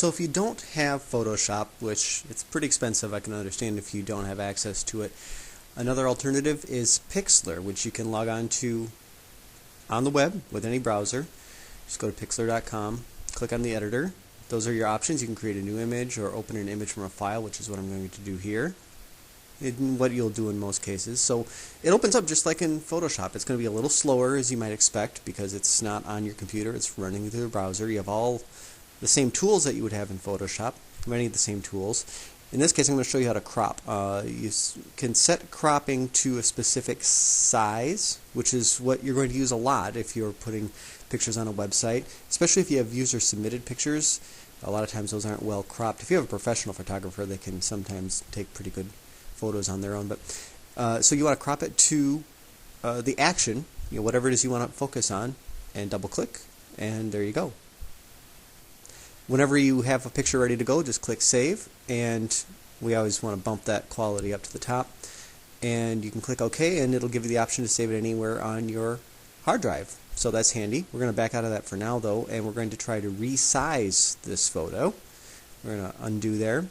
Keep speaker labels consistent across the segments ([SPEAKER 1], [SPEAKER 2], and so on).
[SPEAKER 1] So if you don't have Photoshop, which it's pretty expensive, I can understand if you don't have access to it, another alternative is Pixlr, which you can log on to on the web with any browser. Just go to pixlr.com, click on the editor. Those are your options. You can create a new image or open an image from a file, which is what I'm going to do here. What you'll do in most cases. So it opens up just like in Photoshop. It's going to be a little slower, as you might expect, because it's not on your computer. It's running through the browser. You have all the same tools that you would have in Photoshop, many of the same tools. In this case, I'm going to show you how to crop. You can set cropping to a specific size, which is what you're going to use a lot if you're putting pictures on a website, especially if you have user-submitted pictures. A lot of times those aren't well cropped. If you have a professional photographer, they can sometimes take pretty good photos on their own. But so you want to crop it to the action, whatever it is you want to focus on, and double-click, and there you go. Whenever you have a picture ready to go, just click Save, and we always want to bump that quality up to the top. And you can click OK, and it'll give you the option to save it anywhere on your hard drive. So that's handy. We're going to back out of that for now, though, and we're going to try to resize this photo. We're going to undo there.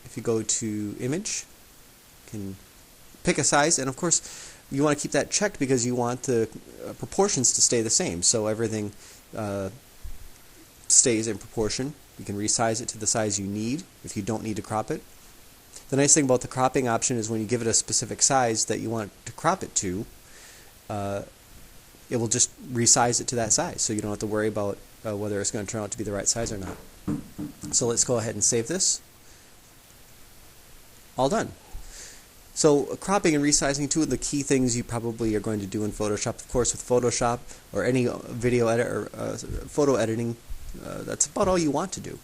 [SPEAKER 1] If you go to Image, you can pick a size, and of course, you want to keep that checked because you want the proportions to stay the same. So everything stays in proportion. You can resize it to the size you need if you don't need to crop it. The nice thing about the cropping option is when you give it a specific size that you want to crop it to, it will just resize it to that size, so you don't have to worry about whether it's going to turn out to be the right size or not. So let's go ahead and save this. All done. So cropping and resizing, two of the key things you probably are going to do in Photoshop. Of course, with Photoshop or any video edit or photo editing, that's about all you want to do.